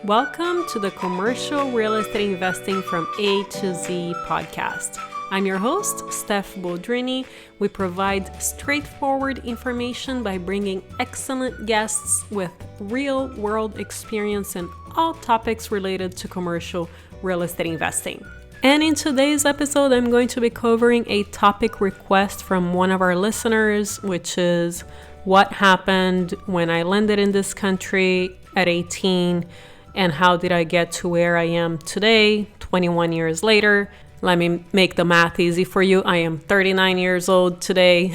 Welcome to the Commercial Real Estate Investing from A to Z podcast. I'm your host, Steph Boldrini. We provide straightforward information by bringing excellent guests with real-world experience in all topics related to commercial real estate investing. And in today's episode, I'm going to be covering a topic request from one of our listeners, which is what happened when I landed in this country at 18 and how did I get to where I am today, 21 years later. Let me make the math easy for you. I am 39 years old today.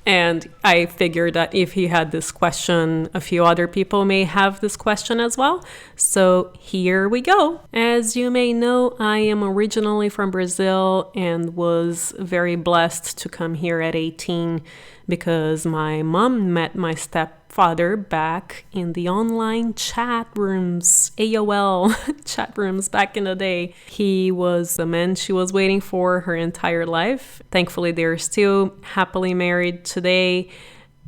And I figured that if he had this question, a few other people may have this question as well. So here we go. As you may know, I am originally from Brazil and was very blessed to come here at 18 because my mom met my stepfather back in the online chat rooms, AOL chat rooms back in the day. He was the man she was waiting for her entire life. Thankfully, they're still happily married today,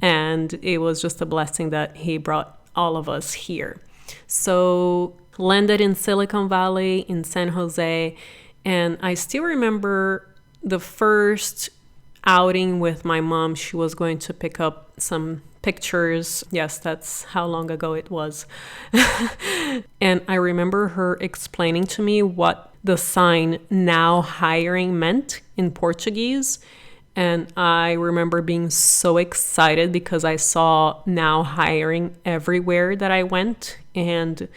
and it was just a blessing that he brought all of us here. So, landed in Silicon Valley in San Jose, and I still remember the first outing with my mom. She was going to pick up some pictures. Yes, that's how long ago it was. And I remember her explaining to me what the sign "now hiring" meant in Portuguese. And I remember being so excited because I saw "now hiring" everywhere that I went. And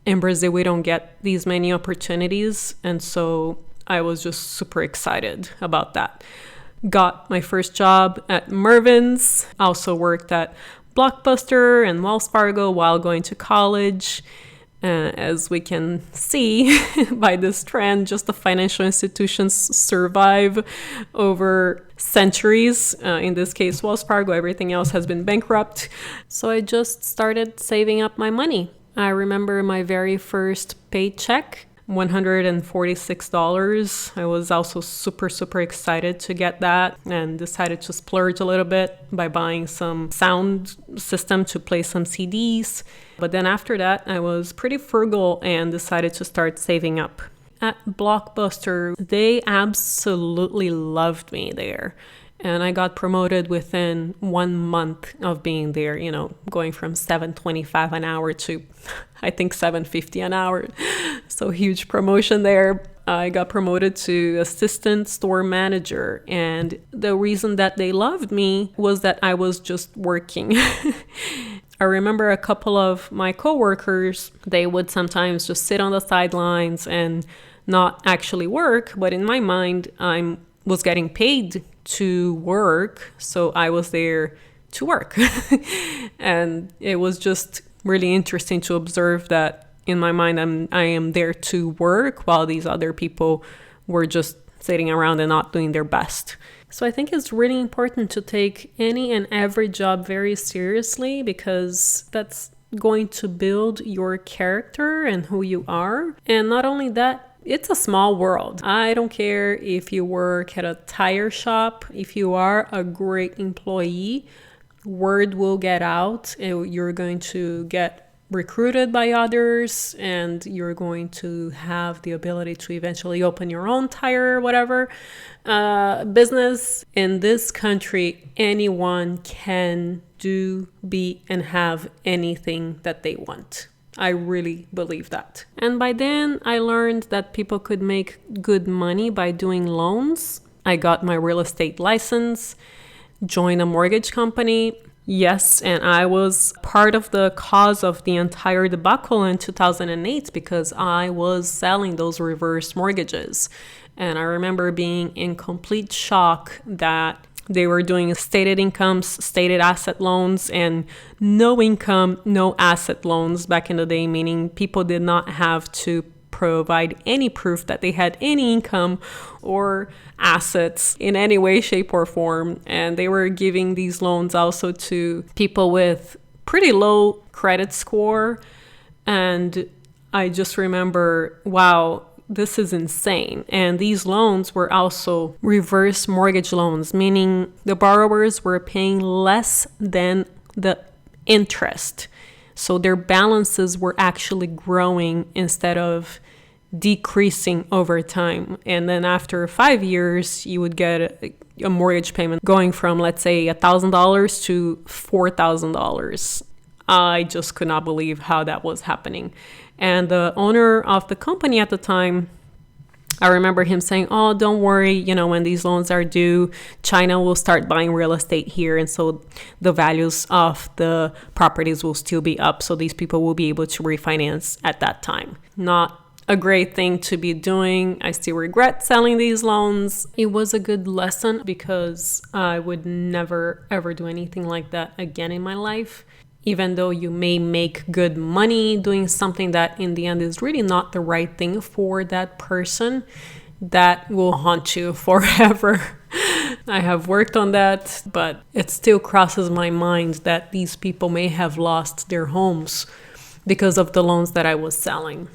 in Brazil, we don't get these many opportunities. And so I was just super excited about that. Got my first job at Mervyn's, also worked at Blockbuster and Wells Fargo while going to college. As we can see by this trend, just the financial institutions survive over centuries. In this case, Wells Fargo, everything else has been bankrupt. So I just started saving up my money. I remember my very first paycheck, $146. I was also super excited to get that and decided to splurge a little bit by buying some sound system to play some CDs. But then after that, I was pretty frugal and decided to start saving up. At Blockbuster, they absolutely loved me there. And I got promoted within 1 month of being there, going from $7.25 an hour to, I think, $7.50 an hour. So huge promotion there. I got promoted to assistant store manager. And the reason that they loved me was that I was just working. I remember a couple of my coworkers, they would sometimes just sit on the sidelines and not actually work. But in my mind, I was getting paid to work, so I was there to work. And it was just really interesting to observe that in my mind I am there to work while these other people were just sitting around and not doing their best. So I think it's really important to take any and every job very seriously because that's going to build your character and who you are. And not only that, it's a small world. I don't care if you work at a tire shop. If you are a great employee, word will get out. You're going to get recruited by others and you're going to have the ability to eventually open your own tire or whatever business. In this country, anyone can do, be, and have anything that they want. I really believe that. And by then, I learned that people could make good money by doing loans. I got my real estate license, joined a mortgage company. Yes, and I was part of the cause of the entire debacle in 2008 because I was selling those reverse mortgages. And I remember being in complete shock that they were doing stated incomes, stated asset loans, and no income, no asset loans back in the day, meaning people did not have to provide any proof that they had any income or assets in any way, shape, or form. And they were giving these loans also to people with pretty low credit score. And I just remember, wow, this is insane. And these loans were also reverse mortgage loans, meaning the borrowers were paying less than the interest. So their balances were actually growing instead of decreasing over time. And then after 5 years, you would get a mortgage payment going from, let's say, $1,000 to $4,000. I just could not believe how that was happening. And the owner of the company at the time, I remember him saying, oh, don't worry, when these loans are due, China will start buying real estate here. And so the values of the properties will still be up. So these people will be able to refinance at that time. Not a great thing to be doing. I still regret selling these loans. It was a good lesson because I would never, ever do anything like that again in my life. Even though you may make good money doing something that in the end is really not the right thing for that person, that will haunt you forever. I have worked on that, but it still crosses my mind that these people may have lost their homes because of the loans that I was selling.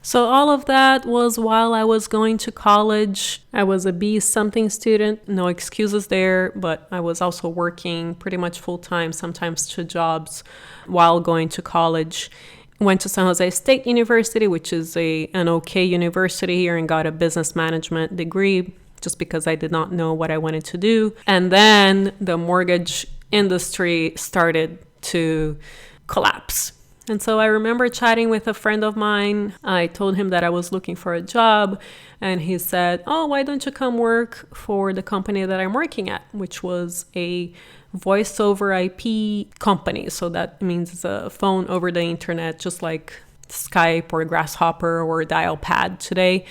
So all of that was while I was going to college. I was a B-something student, no excuses there, but I was also working pretty much full-time, sometimes 2 jobs while going to college. Went to San Jose State University, which is an okay university here, and got a business management degree just because I did not know what I wanted to do. And then the mortgage industry started to collapse. And so I remember chatting with a friend of mine. I told him that I was looking for a job, and he said, oh, why don't you come work for the company that I'm working at, which was a voice over IP company. So that means it's a phone over the internet, just like Skype or Grasshopper or Dialpad today,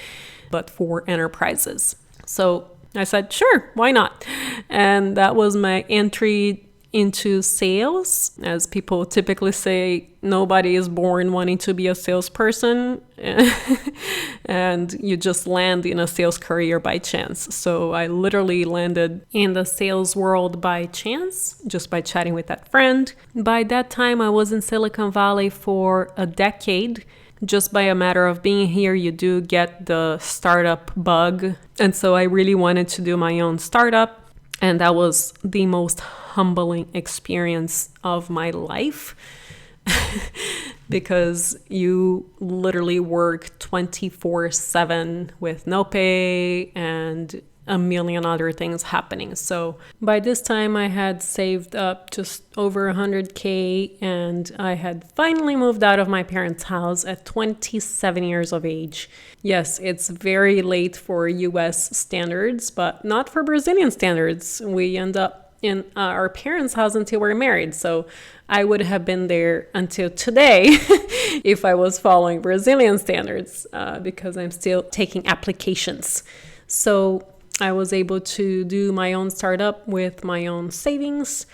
but for enterprises. So I said, sure, why not? And that was my entry into sales. As people typically say, nobody is born wanting to be a salesperson, and you just land in a sales career by chance. So I literally landed in the sales world by chance, just by chatting with that friend. By that time, I was in Silicon Valley for a decade. Just by a matter of being here, you do get the startup bug. And so I really wanted to do my own startup. And that was the most humbling experience of my life because you literally work 24/7 with no pay and a million other things happening. So by this time I had saved up just over 100K, and I had finally moved out of my parents' house at 27 years of age. Yes, it's very late for US standards, but not for Brazilian standards. We end up in our parents' house until we're married. So I would have been there until today if I was following Brazilian standards, because I'm still taking applications. So I was able to do my own startup with my own savings,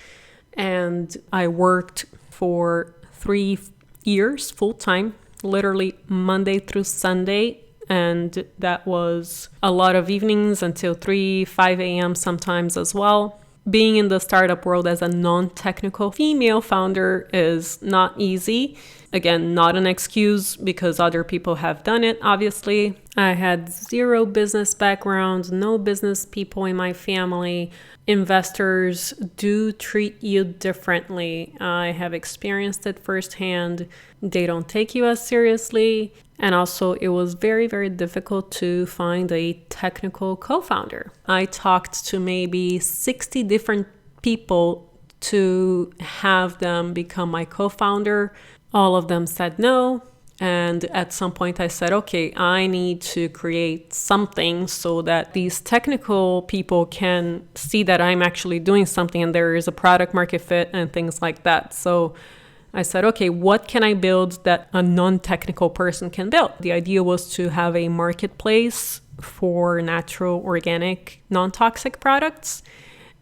and I worked for 3 years full-time, literally Monday through Sunday, and that was a lot of evenings until 5 a.m. sometimes as well. Being in the startup world as a non-technical female founder is not easy. Again, not an excuse because other people have done it, obviously. I had zero business background, no business people in my family. Investors do treat you differently. I have experienced it firsthand. They don't take you as seriously. And also, it was very, very difficult to find a technical co-founder. I talked to maybe 60 different people to have them become my co-founder. All of them said no. And at some point I said, okay, I need to create something so that these technical people can see that I'm actually doing something and there is a product market fit and things like that. So I said, okay, what can I build that a non-technical person can build? The idea was to have a marketplace for natural, organic, non-toxic products.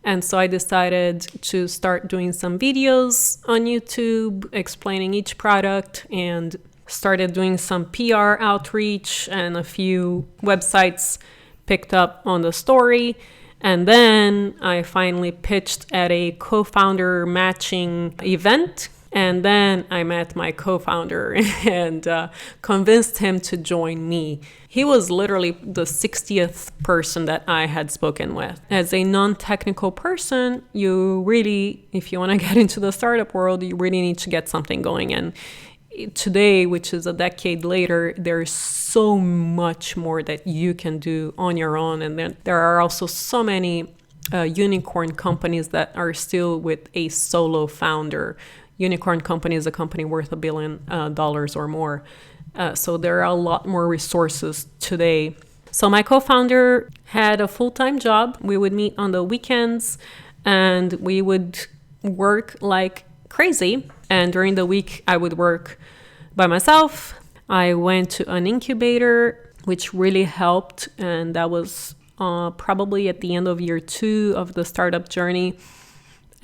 And so I decided to start doing some videos on YouTube explaining each product, and started doing some PR outreach, and a few websites picked up on the story. And then I finally pitched at a co-founder matching event. And then I met my co-founder and convinced him to join me. He was literally the 60th person that I had spoken with. As a non-technical person, you really, if you want to get into the startup world, you really need to get something going. And today, which is a decade later, there's so much more that you can do on your own. And then there are also so many unicorn companies that are still with a solo founder. Unicorn company is a company worth $1 billion or more. So there are a lot more resources today. So my co-founder had a full-time job. We would meet on the weekends and we would work like crazy. And during the week, I would work by myself. I went to an incubator, which really helped. And that was probably at the end of year 2 of the startup journey.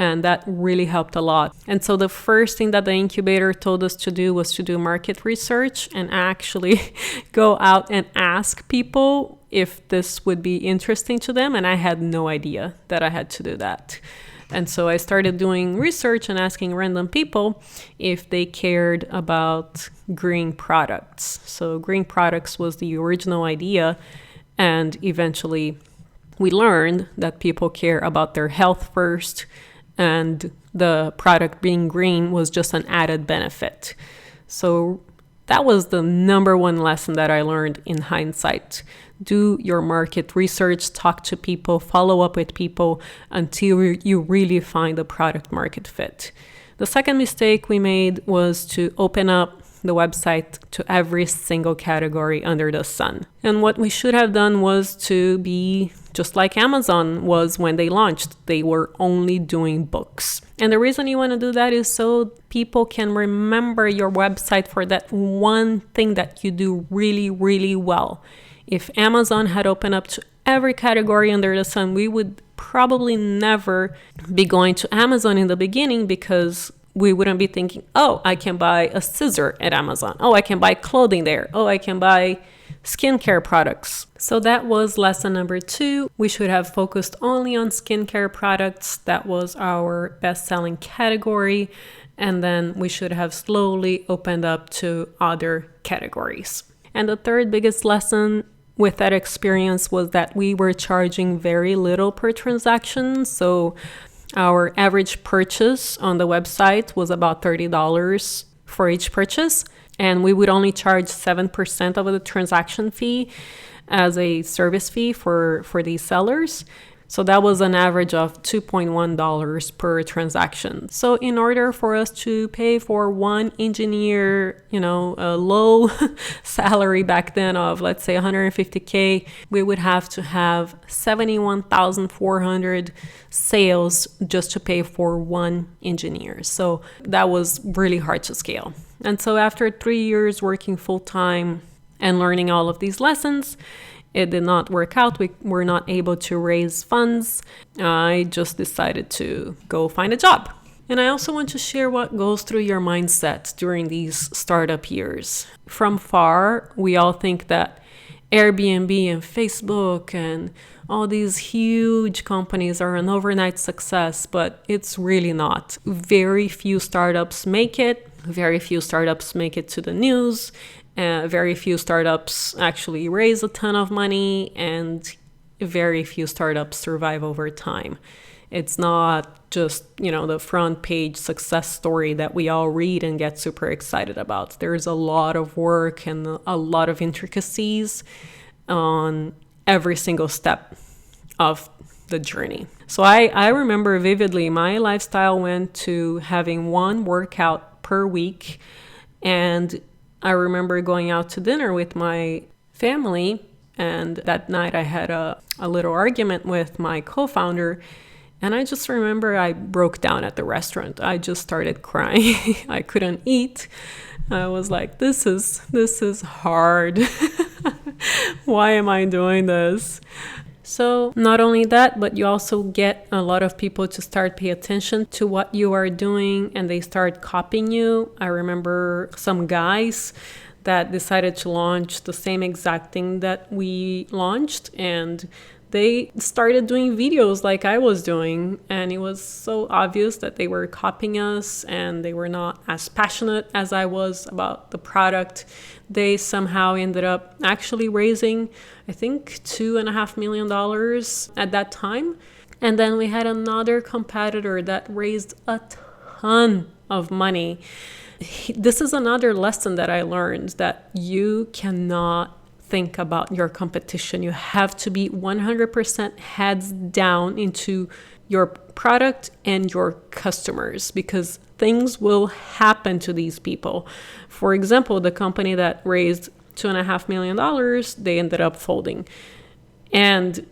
And that really helped a lot. And so the first thing that the incubator told us to do was to do market research and actually go out and ask people if this would be interesting to them. And I had no idea that I had to do that. And so I started doing research and asking random people if they cared about green products. So green products was the original idea. And eventually we learned that people care about their health first. And the product being green was just an added benefit. So that was the number one lesson that I learned in hindsight. Do your market research, talk to people, follow up with people until you really find the product market fit. The second mistake we made was to open up the website to every single category under the sun. And what we should have done was to be just like Amazon was when they launched. They were only doing books. And the reason you want to do that is so people can remember your website for that one thing that you do really, really well. If Amazon had opened up to every category under the sun, we would probably never be going to Amazon in the beginning because we wouldn't be thinking, oh, I can buy a scissor at Amazon. Oh, I can buy clothing there. Oh, I can buy skincare products. So that was lesson number 2. We should have focused only on skincare products. That was our best-selling category. And then we should have slowly opened up to other categories. And the third biggest lesson with that experience was that we were charging very little per transaction. So our average purchase on the website was about $30 for each purchase. And we would only charge 7% of the transaction fee as a service fee for these sellers. So that was an average of $2.1 per transaction. So in order for us to pay for one engineer, a low salary back then of, let's say, $150K, we would have to have 71,400 sales just to pay for one engineer. So that was really hard to scale. And so after 3 years working full time and learning all of these lessons, it did not work out. We were not able to raise funds. I just decided to go find a job. And I also want to share what goes through your mindset during these startup years. From far, we all think that Airbnb and Facebook and all these huge companies are an overnight success, but it's really not. Very few startups make it. Very few startups make it to the news. Very few startups actually raise a ton of money, and very few startups survive over time. It's not just, the front page success story that we all read and get super excited about. There's a lot of work and a lot of intricacies on every single step of the journey. So I remember vividly my lifestyle went to having one workout per week, and I remember going out to dinner with my family, and that night I had a little argument with my co-founder, and I just remember I broke down at the restaurant. I just started crying. I couldn't eat. I was like, this is hard. Why am I doing this? So not only that, but you also get a lot of people to start pay attention to what you are doing, and they start copying you. I remember some guys that decided to launch the same exact thing that we launched, and they started doing videos like I was doing, and it was so obvious that they were copying us and they were not as passionate as I was about the product. They somehow ended up actually raising, I think, $2.5 million at that time. And then we had another competitor that raised a ton of money. This is another lesson that I learned, that you cannot think about your competition. You have to be 100% heads down into your product and your customers, because things will happen to these people. For example, the company that raised $2.5 million, they ended up folding. And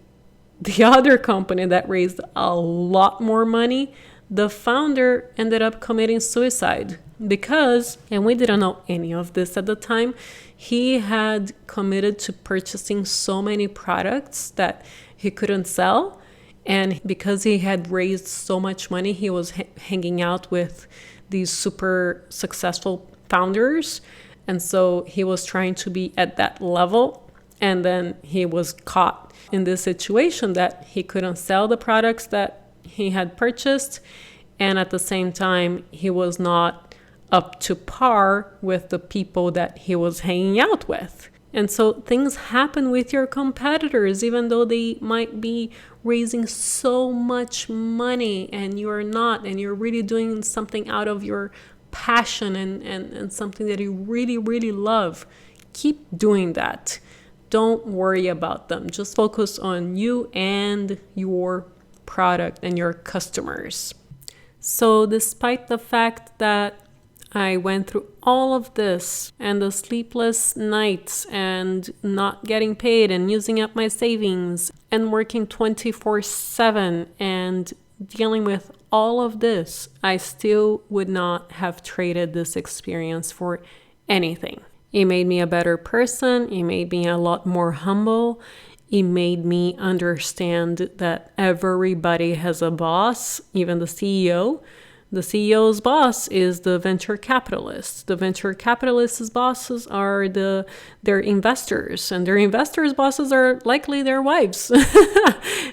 the other company that raised a lot more money, the founder ended up committing suicide because, and we didn't know any of this at the time, he had committed to purchasing so many products that he couldn't sell. And because he had raised so much money, he was hanging out with these super successful founders. And so he was trying to be at that level. And then he was caught in this situation that he couldn't sell the products that he had purchased. And at the same time, he was not up to par with the people that he was hanging out with. And so things happen with your competitors, even though they might be raising so much money and you're not, and you're really doing something out of your passion and something that you really, really love. Keep doing that. Don't worry about them. Just focus on you and your product and your customers. So despite the fact that I went through all of this and the sleepless nights and not getting paid and using up my savings and working 24/7 and dealing with all of this, I still would not have traded this experience for anything. It made me a better person. It made me a lot more humble. It made me understand that everybody has a boss, even the CEO. The CEO's boss is the venture capitalist. The venture capitalist's bosses are their investors, and their investors' bosses are likely their wives,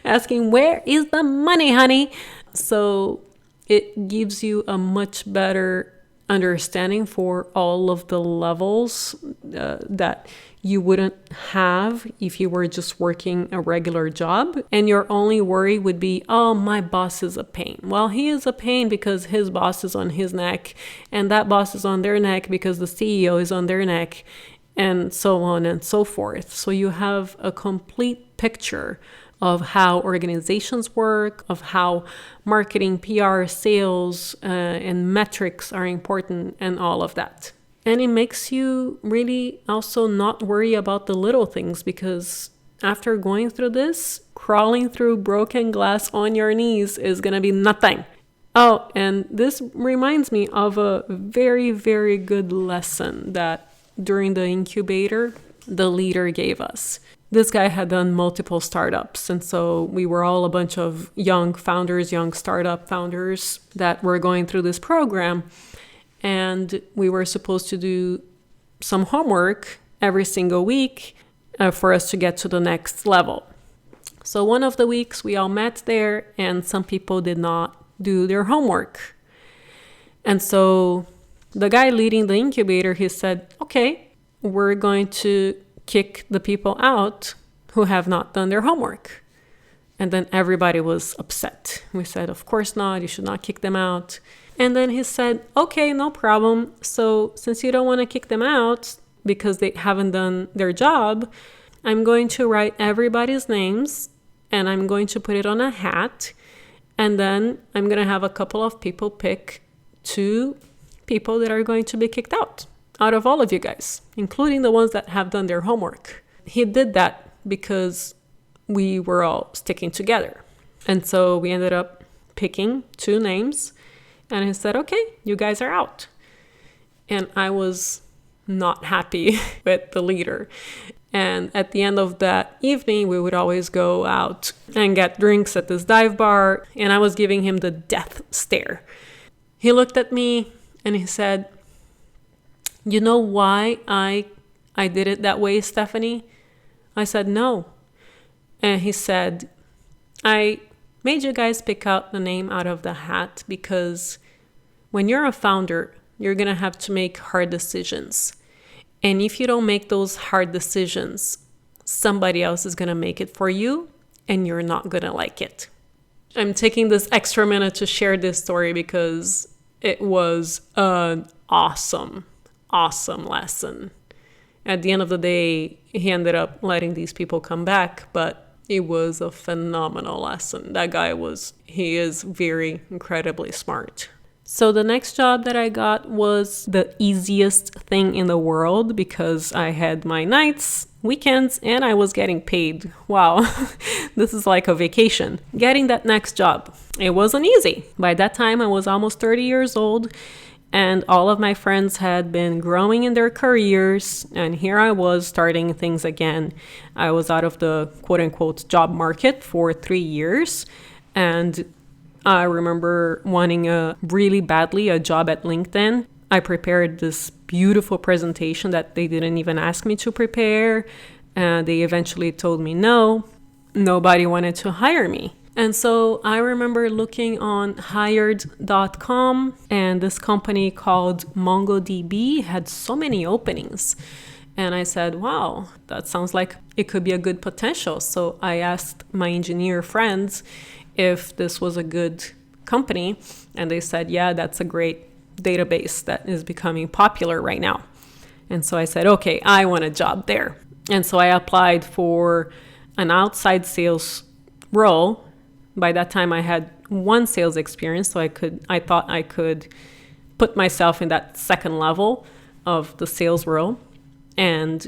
asking, "Where is the money, honey?" So it gives you a much better understanding for all of the levels that you wouldn't have if you were just working a regular job. And your only worry would be, oh, my boss is a pain. Well, he is a pain because his boss is on his neck, and that boss is on their neck because the CEO is on their neck, and so on and so forth. So you have a complete picture of how organizations work, of how marketing, PR, sales, and metrics are important, and all of that. And it makes you really also not worry about the little things, because after going through this, crawling through broken glass on your knees is going to be nothing. Oh, and this reminds me of a very, very good lesson that during the incubator, the leader gave us. This guy had done multiple startups, and so we were all a bunch of young founders, young startup founders that were going through this program, and we were supposed to do some homework every single week for us to get to the next level. So one of the weeks we all met there, and some people did not do their homework. And so the guy leading the incubator, he said, okay, we're going to kick the people out who have not done their homework. And then everybody was upset. We said, of course not, you should not kick them out. And then he said, okay, no problem. So since you don't want to kick them out because they haven't done their job, I'm going to write everybody's names and I'm going to put it on a hat. And then I'm going to have a couple of people pick 2 people that are going to be kicked out of all of you guys, including the ones that have done their homework. He did that because we were all sticking together. And so we ended up picking 2 names, and he said, okay, you guys are out. And I was not happy with the leader. And at the end of that evening, we would always go out and get drinks at this dive bar, and I was giving him the death stare. He looked at me and he said, you know why I did it that way, Stephanie? I said, no. And he said, I made you guys pick out the name out of the hat because when you're a founder, you're going to have to make hard decisions. And if you don't make those hard decisions, somebody else is going to make it for you and you're not going to like it. I'm taking this extra minute to share this story because it was an awesome lesson. At the end of the day, he ended up letting these people come back, but it was a phenomenal lesson. That guy he is very incredibly smart. So the next job that I got was the easiest thing in the world because I had my nights, weekends, and I was getting paid. Wow, this is like a vacation. Getting that next job, it wasn't easy. By that time, I was almost 30 years old, and all of my friends had been growing in their careers, and here I was starting things again. I was out of the quote-unquote job market for 3 years, and I remember wanting really badly a job at LinkedIn. I prepared this beautiful presentation that they didn't even ask me to prepare. They eventually told me no. Nobody wanted to hire me. And so I remember looking on hired.com, and this company called MongoDB had so many openings. And I said, wow, that sounds like it could be a good potential. So I asked my engineer friends if this was a good company, and they said, yeah, that's a great database that is becoming popular right now. And so I said, okay, I want a job there. And so I applied for an outside sales role. By that time I had one sales experience, so I thought I could put myself in that second level of the sales role. And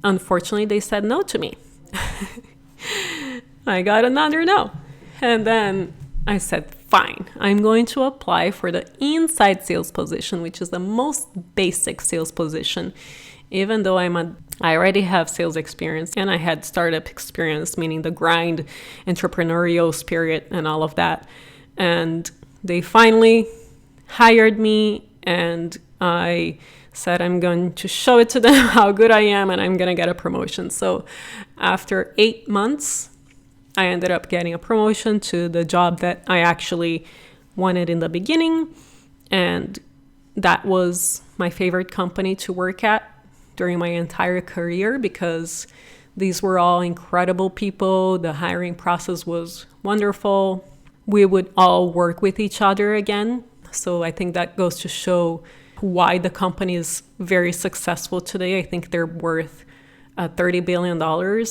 unfortunately they said no to me. I got another no. And then I said, fine, I'm going to apply for the inside sales position, which is the most basic sales position. Even though I already have sales experience and I had startup experience, meaning the grind, entrepreneurial spirit, and all of that. And they finally hired me, and I said I'm going to show it to them how good I am, and I'm going to get a promotion. So after 8 months, I ended up getting a promotion to the job that I actually wanted in the beginning. And that was my favorite company to work at during my entire career because these were all incredible people. The hiring process was wonderful. We would all work with each other again. So I think that goes to show why the company is very successful today. I think they're worth $30 billion,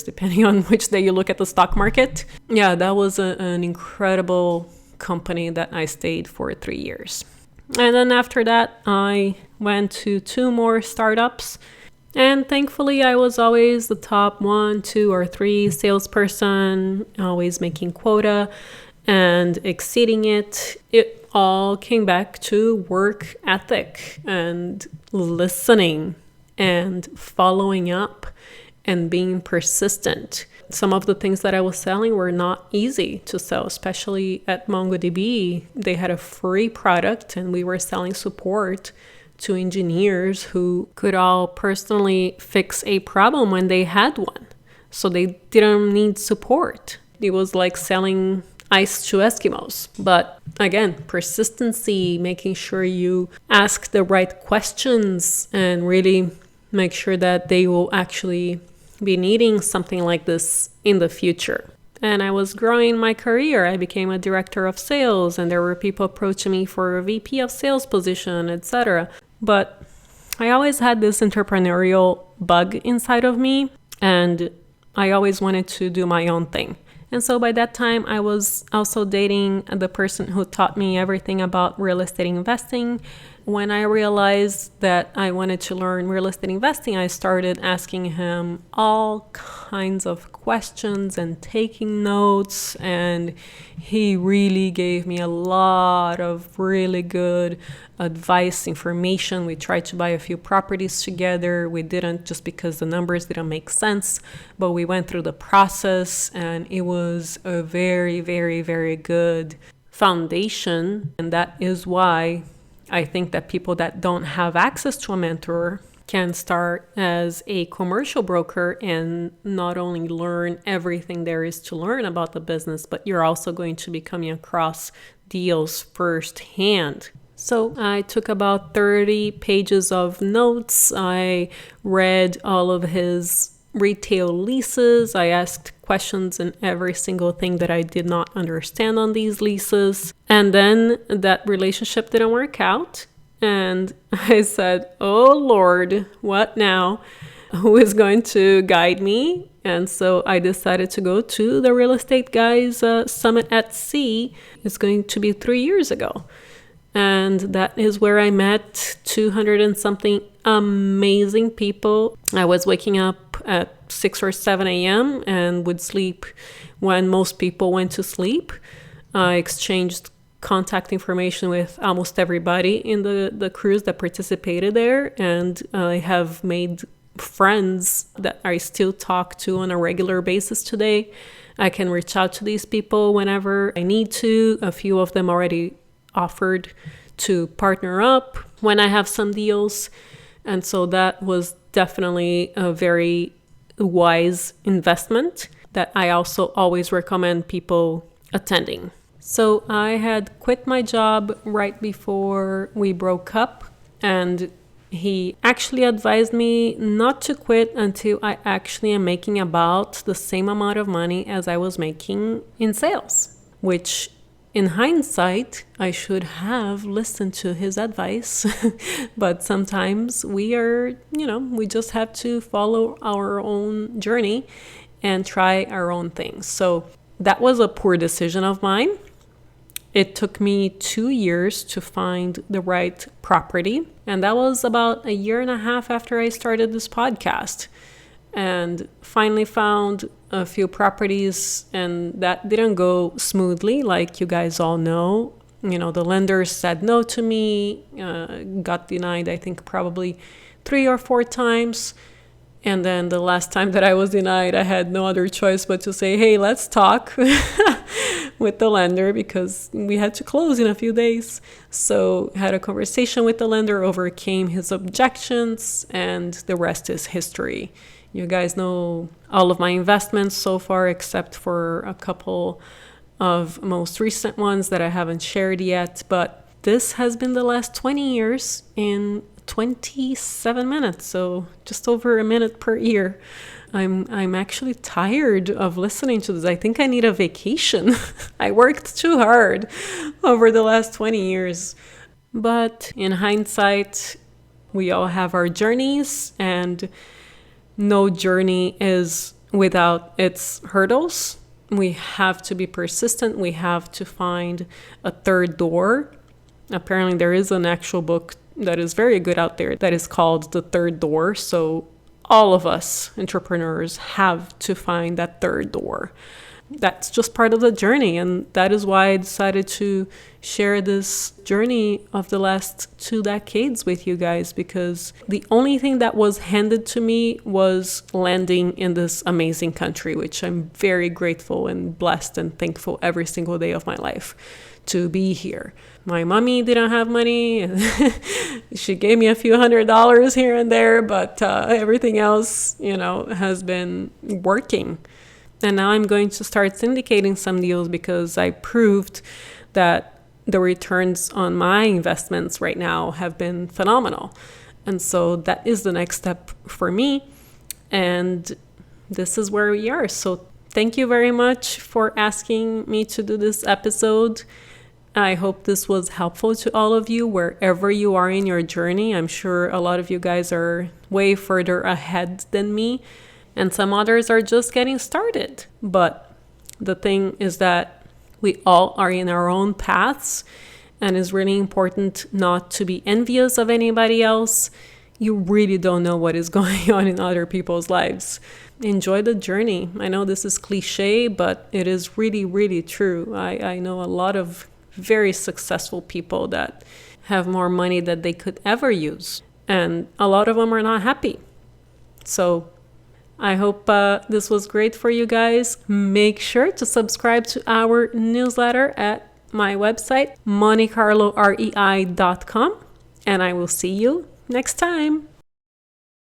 depending on which day you look at the stock market. Yeah, that was an incredible company that I stayed for 3 years. And then after that, I went to 2 more startups. And thankfully, I was always the top 1, 2, or 3 salesperson, always making quota and exceeding it. It all came back to work ethic and listening and following up and being persistent. Some of the things that I was selling were not easy to sell, especially at MongoDB. They had a free product and we were selling support to engineers who could all personally fix a problem when they had one. So they didn't need support. It was like selling ice to Eskimos. But again, persistency, making sure you ask the right questions and really make sure that they will actually be needing something like this in the future. And I was growing my career. I became a director of sales, and there were people approaching me for a VP of sales position, etc. But I always had this entrepreneurial bug inside of me, and I always wanted to do my own thing. And so by that time, I was also dating the person who taught me everything about real estate investing. When I realized that I wanted to learn real estate investing, I started asking him all kinds of questions and taking notes. And he really gave me a lot of really good advice, information. We tried to buy a few properties together. We didn't just because the numbers didn't make sense, but we went through the process, and it was a very, very, very good foundation. And that is why I think that people that don't have access to a mentor can start as a commercial broker and not only learn everything there is to learn about the business, but you're also going to be coming across deals firsthand. So I took about 30 pages of notes. I read all of his retail leases. I asked questions in every single thing that I did not understand on these leases. And then that relationship didn't work out. And I said, oh Lord, what now? Who is going to guide me? And so I decided to go to the Real Estate Guys Summit at Sea. It's going to be 3 years ago. And that is where I met 200 and something amazing people. I was waking up at 6 or 7 a.m. and would sleep when most people went to sleep. I exchanged contact information with almost everybody in the cruise that participated there. And I have made friends that I still talk to on a regular basis today. I can reach out to these people whenever I need to. A few of them already offered to partner up when I have some deals. And so that was definitely a very wise investment that I also always recommend people attending. So I had quit my job right before we broke up, and he actually advised me not to quit until I actually am making about the same amount of money as I was making in sales, which in hindsight, I should have listened to his advice, but sometimes we just have to follow our own journey and try our own things. So that was a poor decision of mine. It took me 2 years to find the right property, and that was about 1.5 years after I started this podcast. And finally found a few properties, and that didn't go smoothly, like you guys all know. The lenders said no to me, got denied, I think probably 3 or 4 times. And then the last time that I was denied, I had no other choice but to say, hey, let's talk with the lender, because we had to close in a few days. So had a conversation with the lender, overcame his objections, and the rest is history. You guys know all of my investments so far, except for a couple of most recent ones that I haven't shared yet. But this has been the last 20 years in 27 minutes, so just over a minute per year. I'm actually tired of listening to this. I think I need a vacation. I worked too hard over the last 20 years. But in hindsight, we all have our journeys, and no journey is without its hurdles. We have to be persistent. We have to find a third door. Apparently, there is an actual book that is very good out there that is called The Third Door. So all of us entrepreneurs have to find that third door. That's just part of the journey. And that is why I decided to share this journey of the last 2 decades with you guys, because the only thing that was handed to me was landing in this amazing country, which I'm very grateful and blessed and thankful every single day of my life to be here. My mommy didn't have money. She gave me a few $100s here and there, but everything else, has been working. And now I'm going to start syndicating some deals because I proved that the returns on my investments right now have been phenomenal. And so that is the next step for me. And this is where we are. So thank you very much for asking me to do this episode. I hope this was helpful to all of you wherever you are in your journey. I'm sure a lot of you guys are way further ahead than me, and some others are just getting started. But the thing is that we all are in our own paths, and it's really important not to be envious of anybody else. You really don't know what is going on in other people's lives. Enjoy the journey. I know this is cliche, but it is really, really true. I know a lot of very successful people that have more money than they could ever use, and a lot of them are not happy. So I hope this was great for you guys. Make sure to subscribe to our newsletter at my website, montecarlorei.com, and I will see you next time.